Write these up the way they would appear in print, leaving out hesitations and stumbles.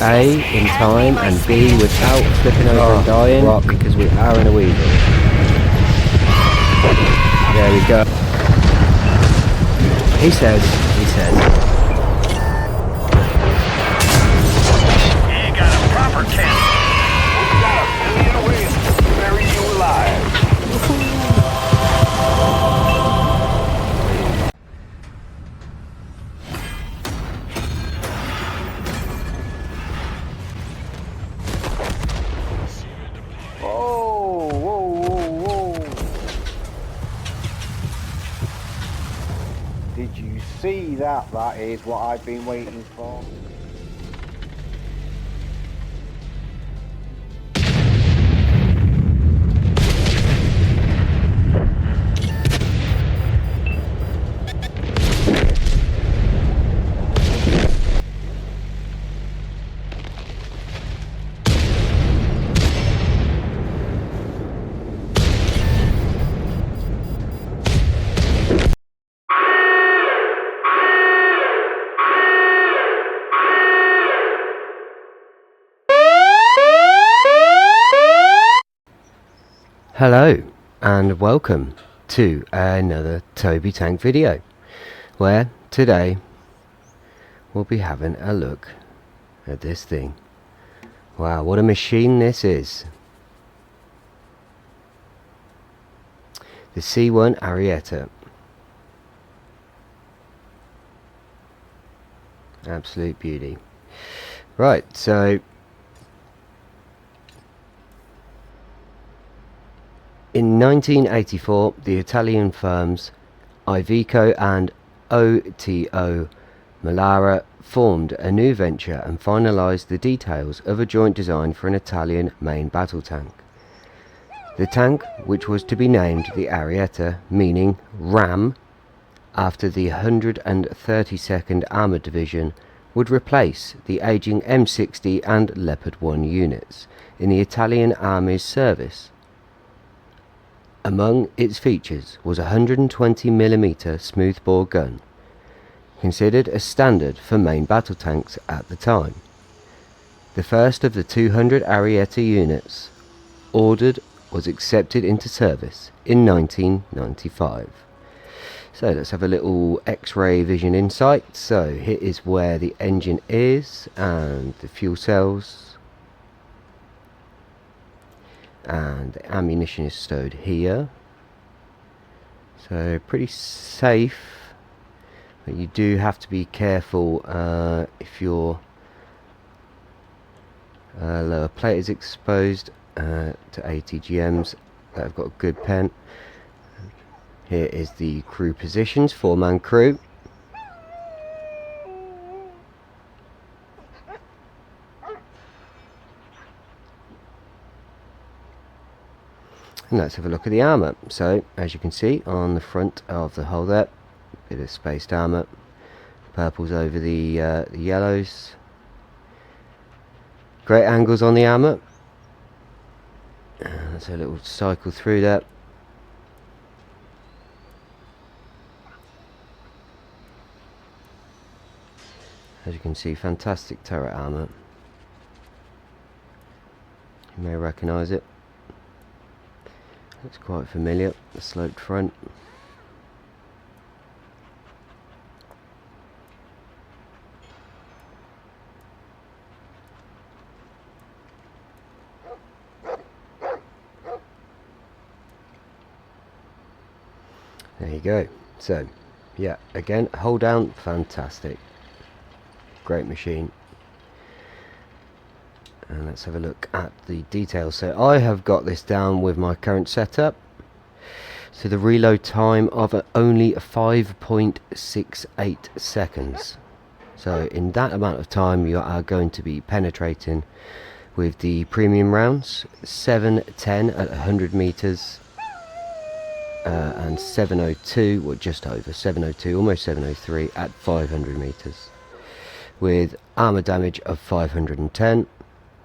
A, in time, and B, without flipping over and dying, rock. because we are in a weasel. There we go. He says. You got a proper test. We got a million ways to bury you alive. Whoa. Did you see that? That is what I've been waiting for. Hello and welcome to another Toby Tank video, where today we'll be having a look at this thing. Wow, what a machine this is. The C1 Ariete. Absolute beauty. Right, so in 1984, the Italian firms Iveco and OTO Melara formed a new venture and finalised the details of a joint design for an Italian main battle tank. The tank, which was to be named the Ariete, meaning ram, after the 132nd Armoured Division, would replace the ageing M60 and Leopard 1 units in the Italian Army's service. Among its features was a 120mm smoothbore gun, considered a standard for main battle tanks at the time. The first of the 200 Ariete units ordered was accepted into service in 1995. So let's have a little X-ray vision insight. So here is where the engine is and the fuel cells. And the ammunition is stowed here, so pretty safe, but you do have to be careful if your lower plate is exposed to ATGMs that have got a good pen. Here is the crew positions, 4-man crew. And let's have a look at the armour. So, as you can see on the front of the hull there, a bit of spaced armour, purples over the yellows, great angles on the armour. Let's have a little cycle through that. As you can see, fantastic turret armour. You may recognise it. Looks quite familiar, the sloped front. There you go. So, yeah, again, hold down, fantastic. Great machine. And let's have a look at the details. So I have got this down with my current setup. So the reload time of only 5.68 seconds. So in that amount of time you are going to be penetrating with the premium rounds. 710 at 100 meters and 702, or just over 702, almost 703 at 500 meters, with armor damage of 510,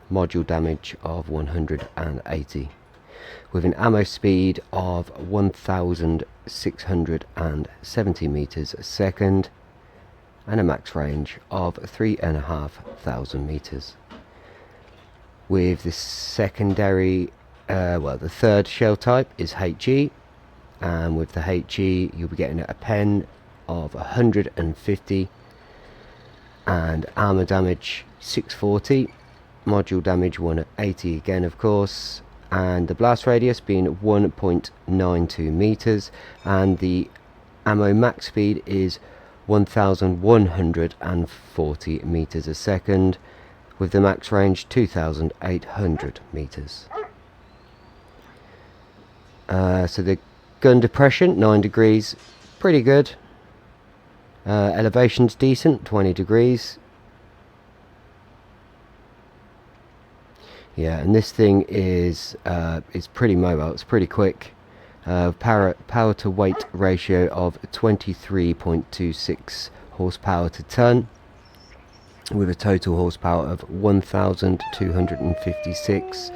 module damage of 180, with an ammo speed of 1670 meters a second and a max range of 3,500 meters. with the secondary, well, the third shell type is HE, and with the HE you'll be getting a pen of 150 and armor damage 640, module damage 180 again of course, and the blast radius being 1.92 meters, and the ammo max speed is 1140 meters a second, with the max range 2800 meters. So the gun depression 9 degrees, pretty good. Elevation's decent, 20 degrees. Yeah, and this thing is pretty mobile. It's pretty quick. Power to weight ratio of 23.26 horsepower to ton, with a total horsepower of 1,256.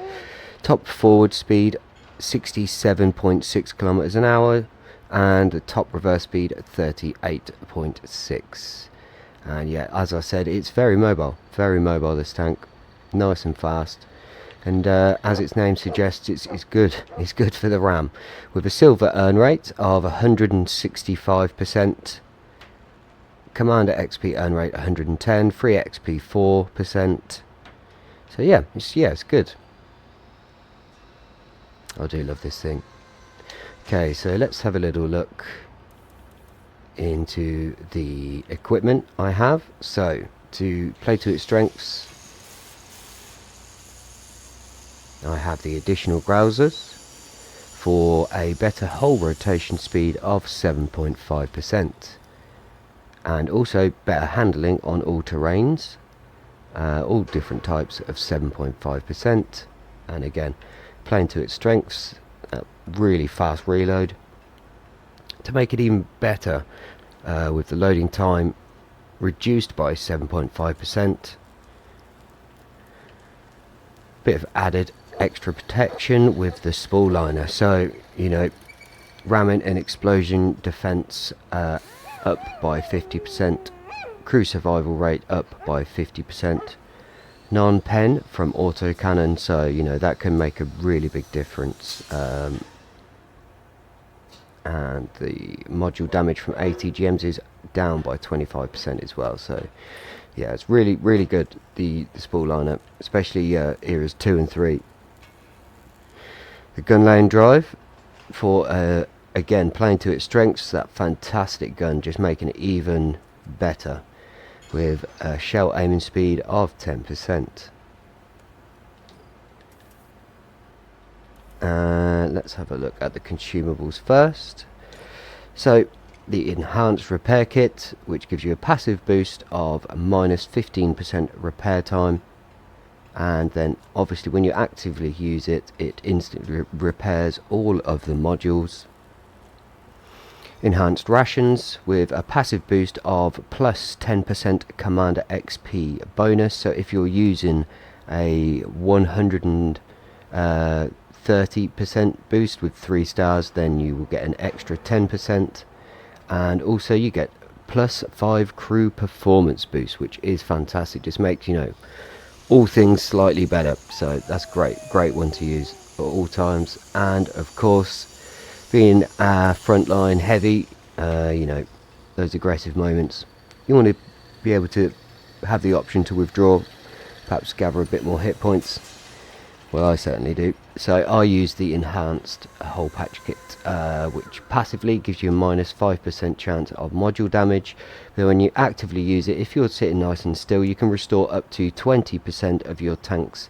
Top forward speed 67.6 kilometers an hour, and the top reverse speed 38.6. And yeah, as I said, it's very mobile, this tank, nice and fast. And as its name suggests, it's good. It's good for the RAM, with a silver earn rate of 165%, Commander XP earn rate 110, free XP 4%. So yeah, it's good. I do love this thing. Okay, so let's have a little look into the equipment I have. So to play to its strengths, I have the additional grousers for a better hull rotation speed of 7.5%, and also better handling on all terrains, all different types of 7.5%, and again playing to its strengths, really fast reload. To make it even better, with the loading time reduced by 7.5%, bit of added extra protection with the spool liner, so you know, ramming and explosion defense up by 50%, crew survival rate up by 50%, non-pen from autocannon, so you know that can make a really big difference. And the module damage from ATGMs is down by 25% as well, so yeah, it's really good, the spool liner, especially eras 2 and 3. The gun lane drive for again playing to its strengths, that fantastic gun, just making it even better with a shell aiming speed of 10%. Let's have a look at the consumables first. So the enhanced repair kit, which gives you a passive boost of minus 15% repair time, and then obviously when you actively use it, it instantly repairs all of the modules. Enhanced rations with a passive boost of plus 10% Commander XP bonus, so if you're using a 130% boost with 3 stars, then you will get an extra 10%, and also you get plus 5 crew performance boost, which is fantastic, just makes, you know, all things slightly better, so that's great one to use for all times. And of course, being frontline heavy, you know, those aggressive moments, you want to be able to have the option to withdraw, perhaps gather a bit more hit points. Well, I certainly do. So I use the enhanced whole patch kit, which passively gives you a minus 5% chance of module damage, but when you actively use it, if you're sitting nice and still, you can restore up to 20% of your tank's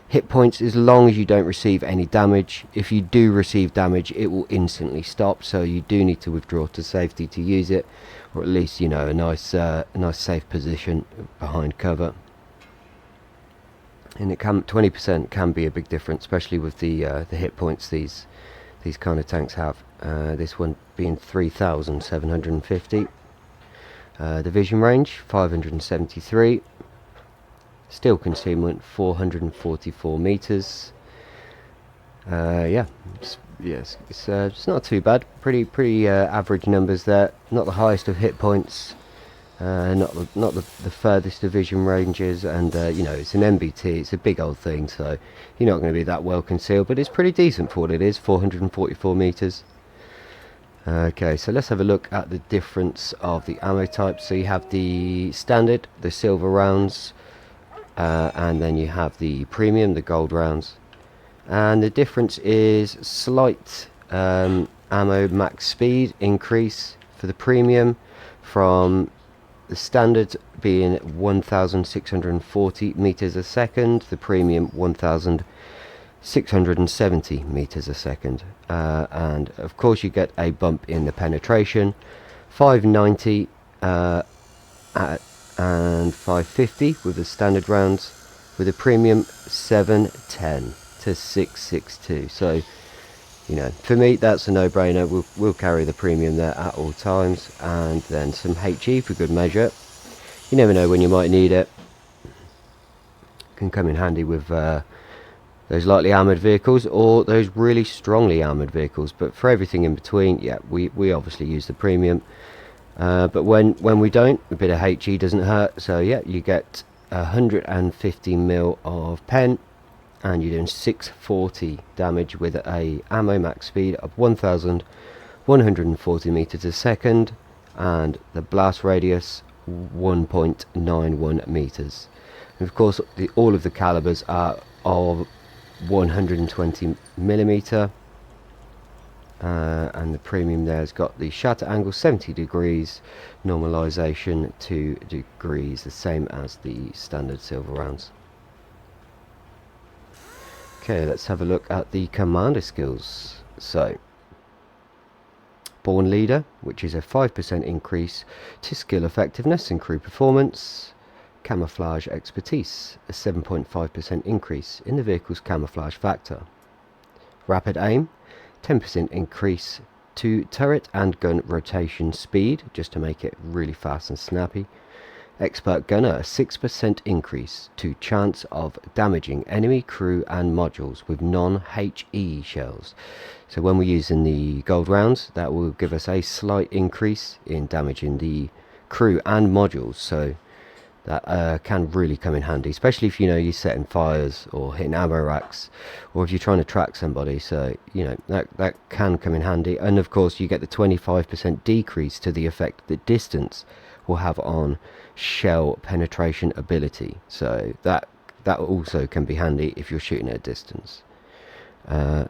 hit points as long as you don't receive any damage. If you do receive damage, it will instantly stop, so you do need to withdraw to safety to use it, or at least, you know, a nice safe position behind cover. And it can 20% can be a big difference, especially with the hit points these kind of tanks have. This one being 3,750. The vision range 573. Still concealment 444 meters. Yeah, it's not too bad. Pretty average numbers there. Not the highest of hit points, not the furthest division ranges, and you know, it's an MBT, it's a big old thing, so you're not going to be that well concealed, but it's pretty decent for what it is, 444 meters. Okay, so let's have a look at the difference of the ammo types. So you have the standard, the silver rounds, and then you have the premium, the gold rounds, and the difference is slight ammo max speed increase for the premium, from the standard being 1640 meters a second, the premium 1670 meters a second, and of course you get a bump in the penetration, 590 and 550 with the standard rounds, with the premium 710 to 662. So, you know, for me that's a no-brainer. We'll carry the premium there at all times, and then some HE for good measure. You never know when you might need it. Can come in handy with those lightly armoured vehicles or those really strongly armoured vehicles, but for everything in between, yeah, we obviously use the premium. But when we don't, a bit of HE doesn't hurt. So yeah, you get 150 mil of pen, and you're doing 640 damage with a ammo max speed of 1140 meters a second, and the blast radius 1.91 meters. And of course, all of the calibers are of 120 millimeter, and the premium there has got the shutter angle 70 degrees, normalization 2 degrees, the same as the standard silver rounds. Okay, let's have a look at the commander skills. So, Born Leader, which is a 5% increase to skill effectiveness and crew performance. Camouflage Expertise, a 7.5% increase in the vehicle's camouflage factor. Rapid Aim, 10% increase to turret and gun rotation speed, just to make it really fast and snappy. Expert Gunner, a 6% increase to chance of damaging enemy crew and modules with non-HE shells. So when we're using the gold rounds, that will give us a slight increase in damaging the crew and modules, so that can really come in handy, especially if, you know, you're setting fires or hitting ammo racks, or if you're trying to track somebody. So, you know, that can come in handy. And of course you get the 25% decrease to the effect that distance will have on shell penetration ability, so that also can be handy if you're shooting at a distance.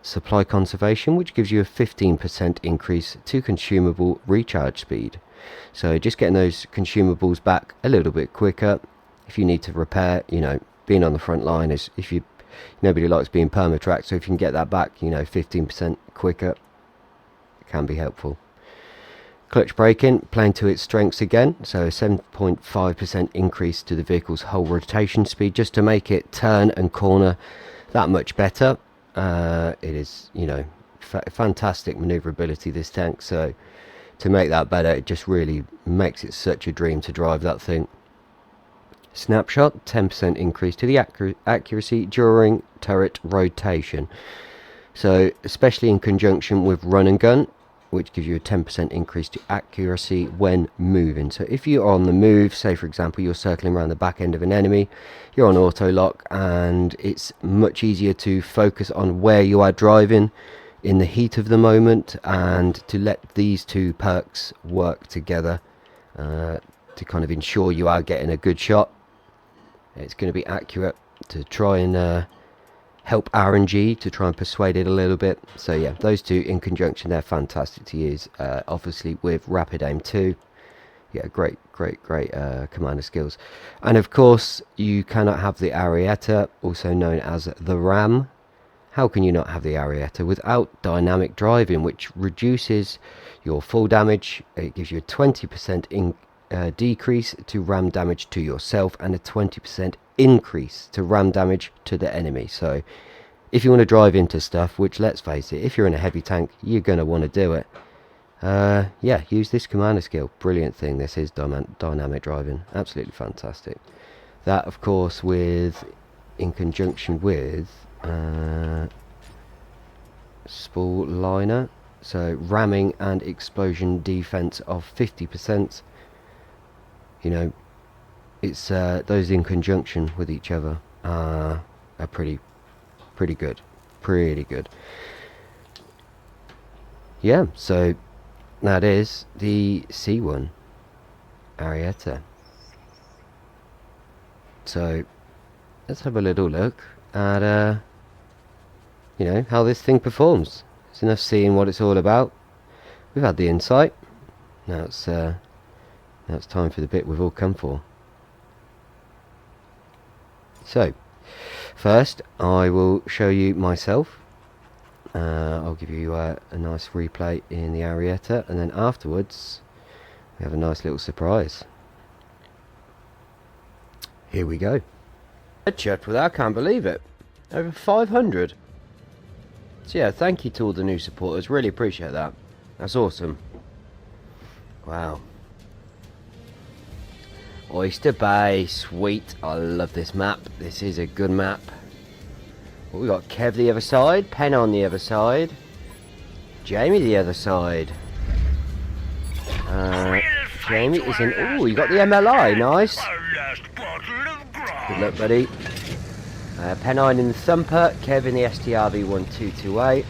Supply Conservation, which gives you a 15% increase to consumable recharge speed, so just getting those consumables back a little bit quicker if you need to repair. You know, being on the front line is, if you, nobody likes being perma-tracked, so if you can get that back, you know, 15% quicker, it can be helpful. Clutch braking, playing to its strengths again, so a 7.5% increase to the vehicle's whole rotation speed, just to make it turn and corner that much better. It is, you know, fantastic manoeuvrability, this tank, so to make that better, it just really makes it such a dream to drive that thing. Snapshot, 10% increase to the accuracy during turret rotation, so especially in conjunction with run and gun, which gives you a 10% increase to accuracy when moving. So if you're on the move, say for example you're circling around the back end of an enemy, you're on auto lock, and it's much easier to focus on where you are driving in the heat of the moment, and to let these two perks work together to kind of ensure you are getting a good shot. It's going to be accurate to try and help RNG to try and persuade it a little bit. So yeah, those two in conjunction, they're fantastic to use. Obviously with Rapid Aim 2, yeah, great commander skills. And of course you cannot have the Ariete, also known as the Ram. How can you not have the Ariete without dynamic driving, which reduces your full damage? It gives you a 20% decrease to ram damage to yourself, and a 20% increase to ram damage to the enemy. So if you want to drive into stuff, which let's face it, if you're in a heavy tank, you're going to want to do it, yeah, use this commander skill. Brilliant thing this is, dynamic driving, absolutely fantastic. That of course in conjunction with spool liner, so ramming and explosion defense of 50%, you know, it's those in conjunction with each other are pretty good, pretty good. Yeah, so that is the C1 Ariete. So let's have a little look at you know, how this thing performs. It's enough seeing what it's all about. We've had the insight. Now it's time for the bit we've all come for. So first I will show you myself. I'll give you a nice replay in the Ariete, and then afterwards we have a nice little surprise. Here we go. Headshot with that, I can't believe it. Over 500. So yeah, thank you to all the new supporters, really appreciate that. That's awesome. Wow. Oyster Bay, sweet. I love this map. This is a good map. Well, we got Kev the other side, Pen on the other side, Jamie the other side. Jamie is in. Oh, you got the MLI, nice. Good luck, buddy. Pennine in the Thumper, Kev in the STRV 1228.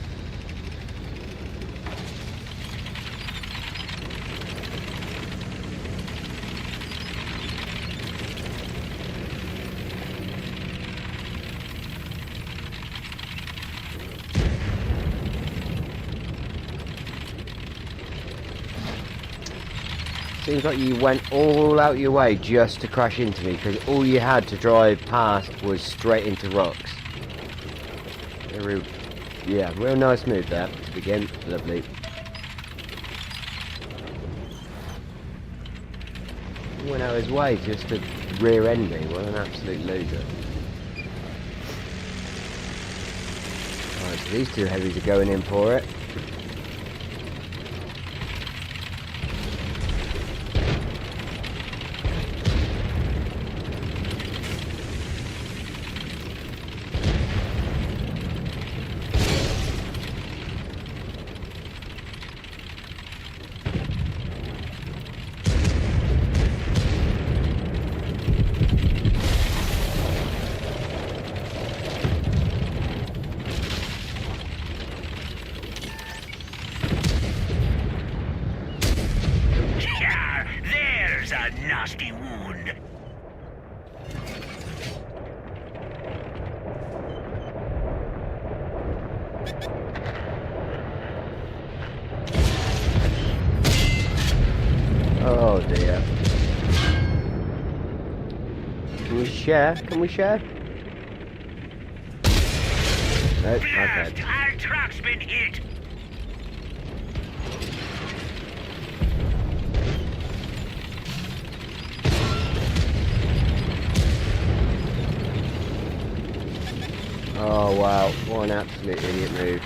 Seems like you went all out your way just to crash into me, because all you had to drive past was straight into rocks. Yeah, real nice move there to begin. Lovely. He went out his way just to rear end me. What an absolute loser. Right, so these two heavies are going in for it. Nasty wound. Oh dear. Can we share? Can we share? Nope, okay. Our truck's been hit. Oh wow, what an absolute idiot move.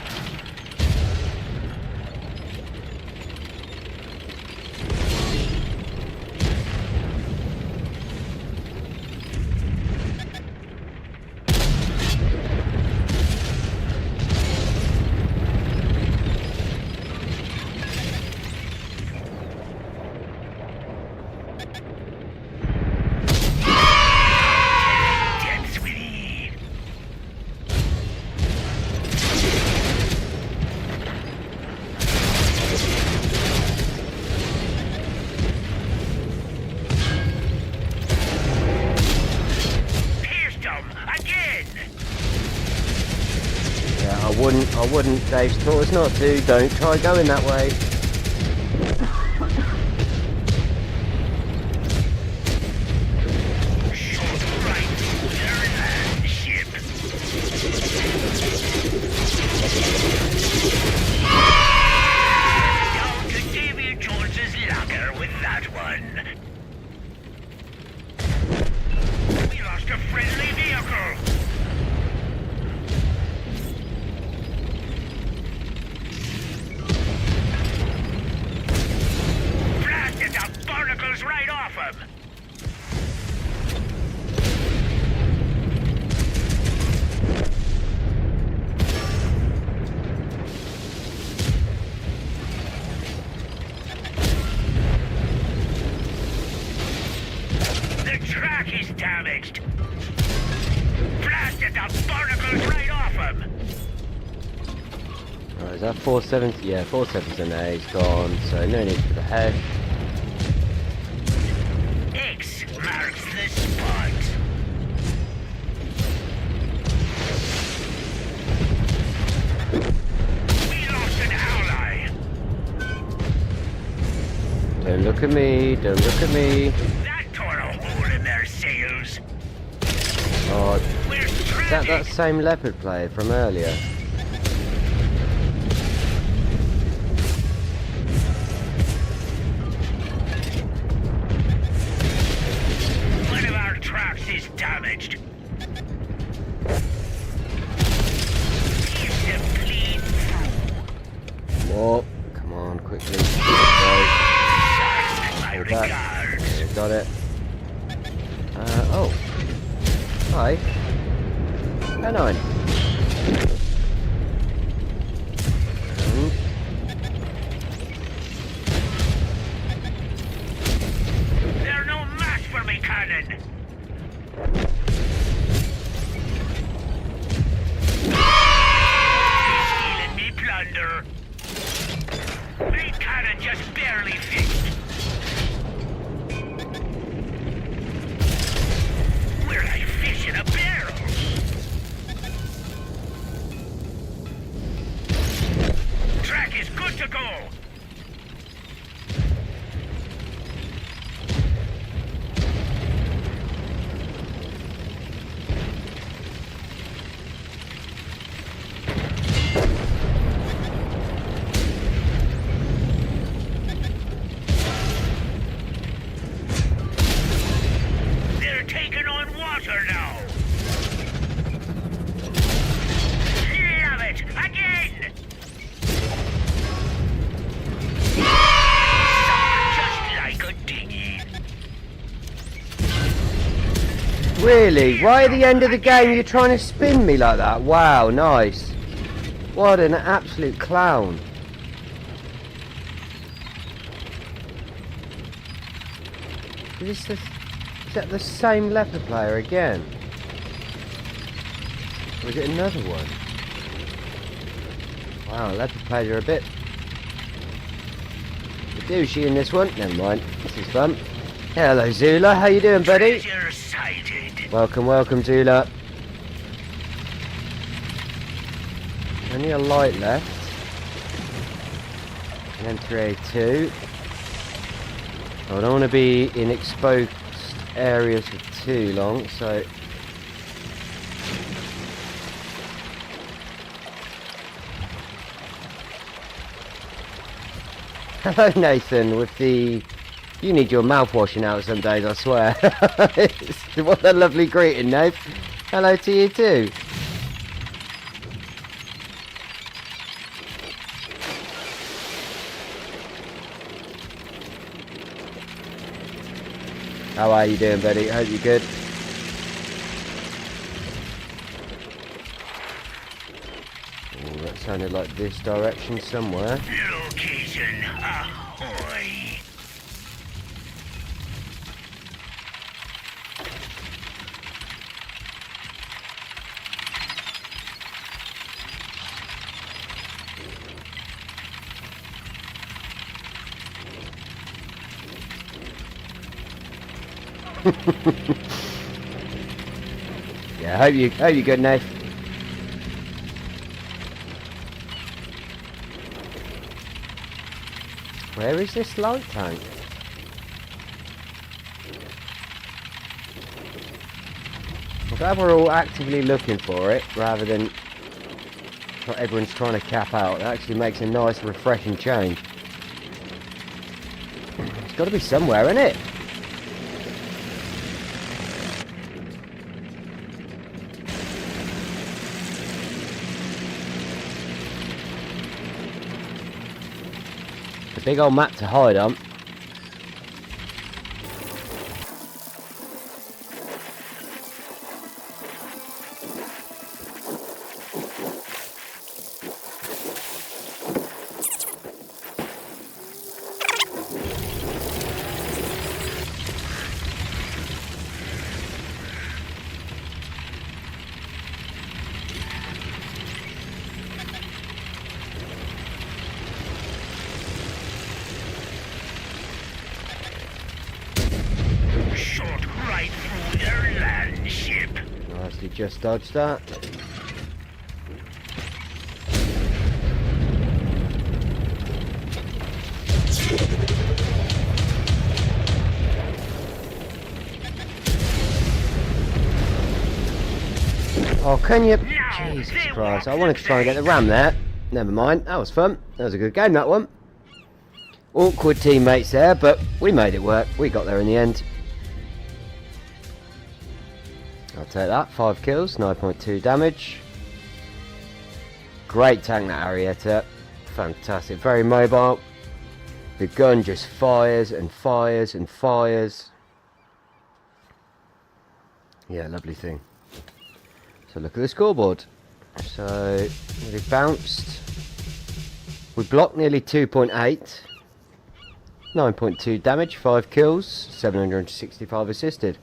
I wouldn't, Dave's taught us not to, don't try going that way. Down to Davy Jones's locker with that one. We lost a friendly vehicle. that 470? Yeah, 470 is gone, so no need for the head. X marks the spot. We lost an ally. Don't look at me, don't look at me. That tore a hole in their sails. Oh, We're is stranded. that same leopard player from earlier? One of our tracks is damaged. Pierce them clean through. Oh, come on, quickly. Right. My Hold that. regards. Yeah, got it. Oh. Hi. N9. They're no match for me, cannon. Stealing me plunder. Main cannon just barely fixed. We're like fish in a barrel. Track is good to go. They're taking on water now. Love it! Again! Just like a dinghy. Really? Right at the end of the game you're trying to spin me like that? Wow, nice. What an absolute clown. Is that the same leopard player again? Or is it another one? Wow, leopard players are a bit douchey in this one. Never mind, this is fun. Hello Zula, how you doing buddy? Treasure sighted. Welcome, welcome Zula. Only a light left. And then 3A2. I don't want to be in exposed areas for too long, so hello Nathan with the you need your mouth washing out some days, I swear. What a lovely greeting, Nate. Hello to you too. How are you doing, buddy? Hope you're good. Oh, that sounded like this direction somewhere. Location ahoy. Yeah, hope you good, Nate. Where is this light tank? I'm glad we're all actively looking for it rather than everyone's trying to cap out. It actually makes a nice, refreshing change. It's got to be somewhere, isn't it? A big old map to hide on. Nicely just dodged that. Oh, can you? Jesus Christ, I wanted to try and get the ram there. Never mind, that was fun. That was a good game, that one. Awkward teammates there, but we made it work. We got there in the end. I'll take that. 5 kills, 9.2 damage. Great tank, that Ariete. Fantastic. Very mobile. The gun just fires and fires and fires. Yeah, lovely thing. So look at the scoreboard. So we bounced. We blocked nearly 2.8. 9.2 damage, 5 kills, 765 assisted.